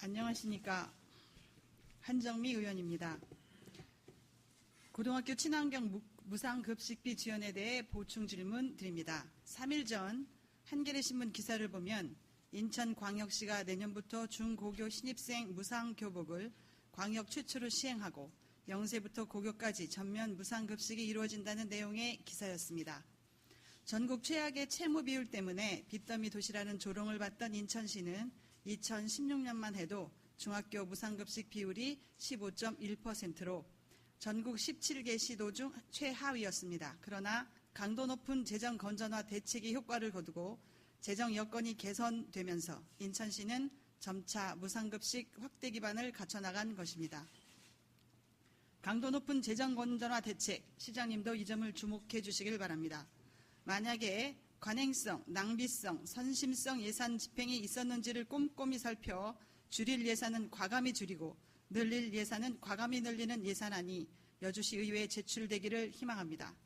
안녕하십니까. 한정미 의원입니다. 고등학교 친환경 무상급식비 지원에 대해 보충 질문 드립니다. 3일 전 한겨레신문 기사를 보면 인천광역시가 내년부터 중고교 신입생 무상교복을 광역 최초로 시행하고 0세부터 고교까지 전면 무상급식이 이루어진다는 내용의 기사였습니다. 전국 최악의 채무 비율 때문에 빚더미 도시라는 조롱을 받던 인천시는 2016년만 해도 중학교 무상급식 비율이 15.1%로 전국 17개 시도 중 최하위였습니다. 그러나 강도 높은 재정 건전화 대책이 효과를 거두고 재정 여건이 개선되면서 인천시는 점차 무상급식 확대 기반을 갖춰나간 것입니다. 강도 높은 재정 건전화 대책, 시장님도 이 점을 주목해 주시길 바랍니다. 만약에 관행성, 낭비성, 선심성 예산 집행이 있었는지를 꼼꼼히 살펴 줄일 예산은 과감히 줄이고 늘릴 예산은 과감히 늘리는 예산안이 여주시 의회에 제출되기를 희망합니다.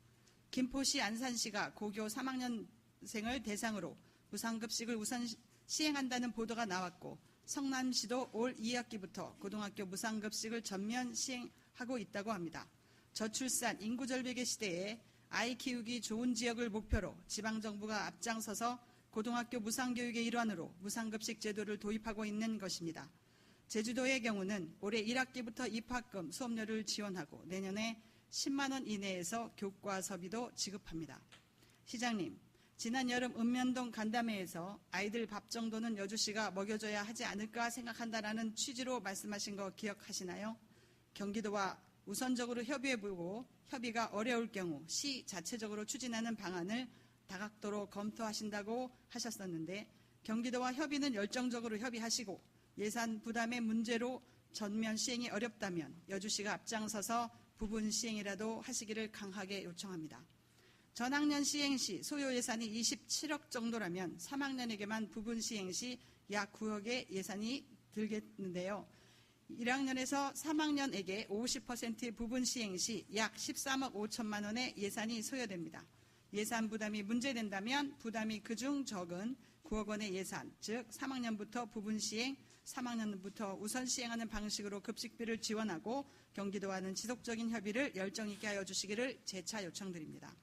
김포시, 안산시가 고교 3학년생을 대상으로 무상급식을 우선 시행한다는 보도가 나왔고 성남시도 올 2학기부터 고등학교 무상급식을 전면 시행하고 있다고 합니다. 저출산, 인구절벽의 시대에 아이 키우기 좋은 지역을 목표로 지방정부가 앞장서서 고등학교 무상교육의 일환으로 무상급식 제도를 도입하고 있는 것입니다. 제주도의 경우는 올해 1학기부터 입학금, 수업료를 지원하고 내년에 10만 원 이내에서 교과서비도 지급합니다. 시장님, 지난 여름 읍면동 간담회에서 아이들 밥 정도는 여주시가 먹여줘야 하지 않을까 생각한다라는 취지로 말씀하신 거 기억하시나요? 경기도와 우선적으로 협의해보고 협의가 어려울 경우 시 자체적으로 추진하는 방안을 다각도로 검토하신다고 하셨었는데 경기도와 협의는 열정적으로 협의하시고 예산 부담의 문제로 전면 시행이 어렵다면 여주시가 앞장서서 부분 시행이라도 하시기를 강하게 요청합니다. 전학년 시행 시 소요 예산이 27억 정도라면 3학년에게만 부분 시행 시 약 9억의 예산이 들겠는데요. 1학년에서 3학년에게 50% 부분 시행 시 약 13억 5천만 원의 예산이 소요됩니다. 예산 부담이 문제된다면 부담이 그중 적은 9억 원의 예산, 즉 3학년부터 부분 시행, 3학년부터 우선 시행하는 방식으로 급식비를 지원하고 경기도와는 지속적인 협의를 열정 있게 하여 주시기를 재차 요청드립니다.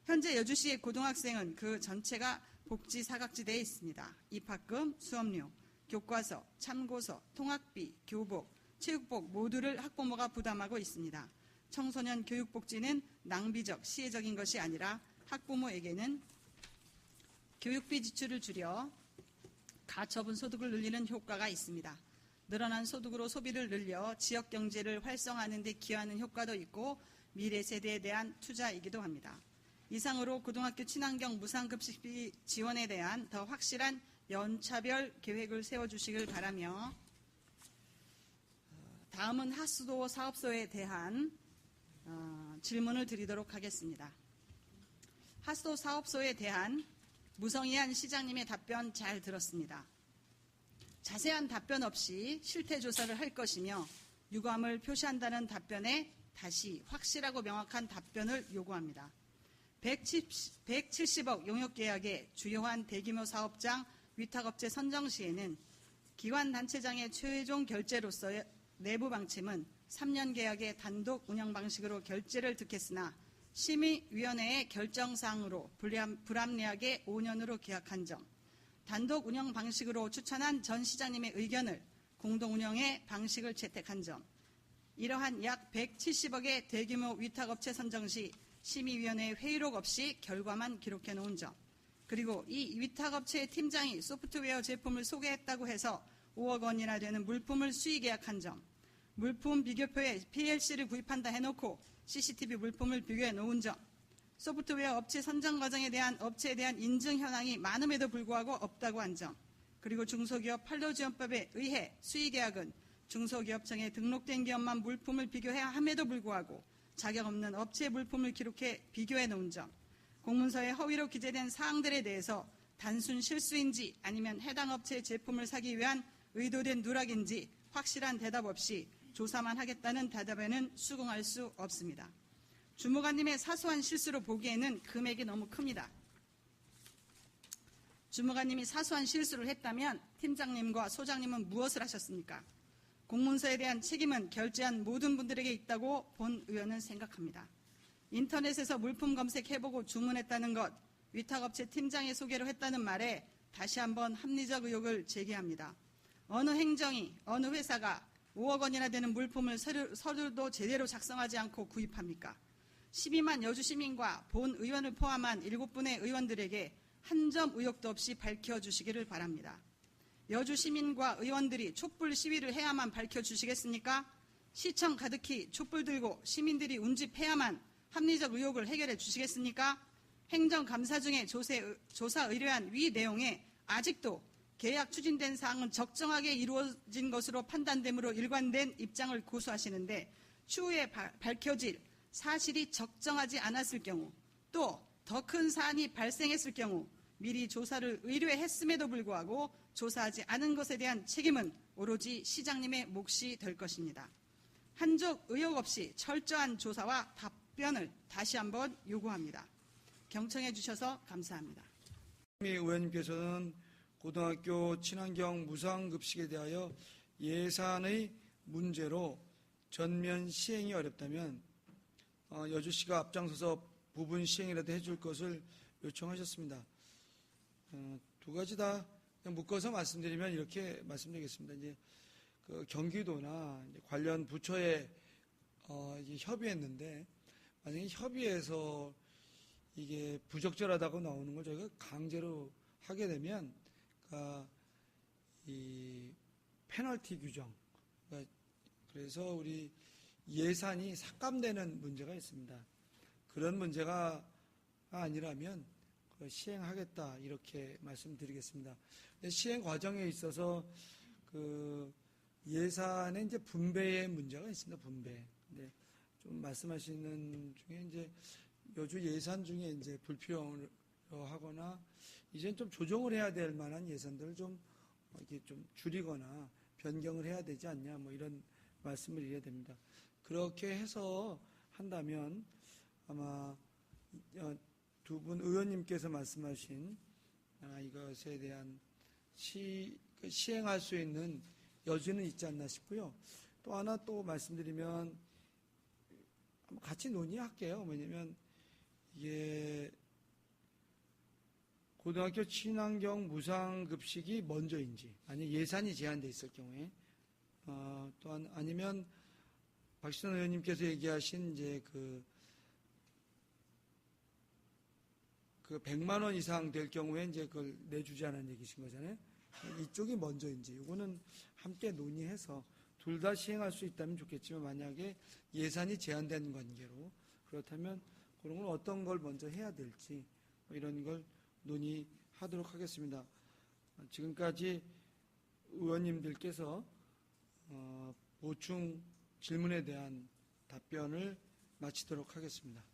현재 여주시의 고등학생은 그 전체가 복지 사각지대에 있습니다. 입학금, 수업료, 교과서, 참고서, 통학비, 교복, 체육복 모두를 학부모가 부담하고 있습니다. 청소년 교육복지는 낭비적, 시혜적인 것이 아니라 학부모에게는 교육비 지출을 줄여 가처분 소득을 늘리는 효과가 있습니다. 늘어난 소득으로 소비를 늘려 지역 경제를 활성화하는 데 기여하는 효과도 있고 미래 세대에 대한 투자이기도 합니다. 이상으로 고등학교 친환경 무상급식비 지원에 대한 더 확실한 연차별 계획을 세워주시길 바라며 다음은 하수도 사업소에 대한 질문을 드리도록 하겠습니다. 하수도 사업소에 대한 무성의한 시장님의 답변 잘 들었습니다. 자세한 답변 없이 실태조사를 할 것이며 유감을 표시한다는 답변에 다시 확실하고 명확한 답변을 요구합니다. 170억 용역계약의 주요한 대규모 사업장 위탁업체 선정 시에는 기관단체장의 최종 결재로서의 내부 방침은 3년 계약의 단독 운영 방식으로 결재를 득했으나 심의위원회의 결정사항으로 불합리하게 5년으로 계약한 점, 단독 운영 방식으로 추천한 전 시장님의 의견을 공동 운영의 방식을 채택한 점, 이러한 약 170억의 대규모 위탁업체 선정 시 심의위원회 회의록 없이 결과만 기록해 놓은 점, 그리고 이 위탁업체의 팀장이 소프트웨어 제품을 소개했다고 해서 5억 원이나 되는 물품을 수의 계약한 점, 물품 비교표에 PLC를 구입한다 해놓고 CCTV 물품을 비교해 놓은 점, 소프트웨어 업체 선정 과정에 대한 업체에 대한 인증 현황이 많음에도 불구하고 없다고 한 점, 그리고 중소기업 판로지원법에 의해 수의 계약은 중소기업청에 등록된 기업만 물품을 비교해야 함에도 불구하고 자격 없는 업체 물품을 기록해 비교해 놓은 점, 공문서에 허위로 기재된 사항들에 대해서 단순 실수인지 아니면 해당 업체의 제품을 사기 위한 의도된 누락인지 확실한 대답 없이 조사만 하겠다는 대답에는 수긍할 수 없습니다. 주무관님의 사소한 실수로 보기에는 금액이 너무 큽니다. 주무관님이 사소한 실수를 했다면 팀장님과 소장님은 무엇을 하셨습니까? 공문서에 대한 책임은 결제한 모든 분들에게 있다고 본 의원은 생각합니다. 인터넷에서 물품 검색해보고 주문했다는 것, 위탁업체 팀장의 소개로 했다는 말에 다시 한번 합리적 의혹을 제기합니다. 어느 행정이, 어느 회사가 5억 원이나 되는 물품을 서류도 제대로 작성하지 않고 구입합니까? 12만 여주 시민과 본 의원을 포함한 7분의 의원들에게 한 점 의혹도 없이 밝혀주시기를 바랍니다. 여주 시민과 의원들이 촛불 시위를 해야만 밝혀주시겠습니까? 시청 가득히 촛불 들고 시민들이 운집해야만 합리적 의혹을 해결해 주시겠습니까? 행정감사 중에 조사 의뢰한 위 내용에 아직도 계약 추진된 사항은 적정하게 이루어진 것으로 판단되므로 일관된 입장을 고수하시는데 추후에 밝혀질 사실이 적정하지 않았을 경우 또 더 큰 사안이 발생했을 경우 미리 조사를 의뢰했음에도 불구하고 조사하지 않은 것에 대한 책임은 오로지 시장님의 몫이 될 것입니다. 한쪽 의혹 없이 철저한 조사와 답변을 다시 한번 요구합니다. 경청해 주셔서 감사합니다. 의원님께서는 고등학교 친환경 무상급식에 대하여 예산의 문제로 전면 시행이 어렵다면 여주시가 앞장서서 부분 시행이라도 해줄 것을 요청하셨습니다. 두 가지 다 그냥 묶어서 말씀드리면 이렇게 말씀드리겠습니다. 이제 그 경기도나 이제 관련 부처에 이제 협의했는데 만약에 협의해서 이게 부적절하다고 나오는 걸 저희가 강제로 하게 되면 이 페널티 규정, 그래서 우리 예산이 삭감되는 문제가 있습니다. 그런 문제가 아니라면 시행하겠다 이렇게 말씀드리겠습니다. 시행 과정에 있어서 그 예산의 이제 분배의 문제가 있습니다. 분배. 근데 좀 말씀하시는 중에 이제 여주 예산 중에 이제 불필요하거나 이제는 좀 조정을 해야 될 만한 예산들을 좀 이렇게 좀 줄이거나 변경을 해야 되지 않냐 뭐 이런 말씀을 드려야 됩니다. 그렇게 해서 한다면 아마 두 분 의원님께서 말씀하신 이것에 대한 시행할 수 있는 여지는 있지 않나 싶고요. 또 하나 또 말씀드리면 같이 논의할게요. 왜냐하면 이게 고등학교 친환경 무상급식이 먼저인지 아니 예산이 제한돼 있을 경우에 또한 아니면 박시선 의원님께서 얘기하신 이제 그 100만 원 이상 될 경우에 이제 그걸 내주지 않은 얘기신 거잖아요. 이쪽이 먼저인지 이거는 함께 논의해서 둘 다 시행할 수 있다면 좋겠지만 만약에 예산이 제한된 관계로 그렇다면 그런 걸 어떤 걸 먼저 해야 될지 뭐 이런 걸 논의하도록 하겠습니다. 지금까지 의원님들께서 보충 질문에 대한 답변을 마치도록 하겠습니다.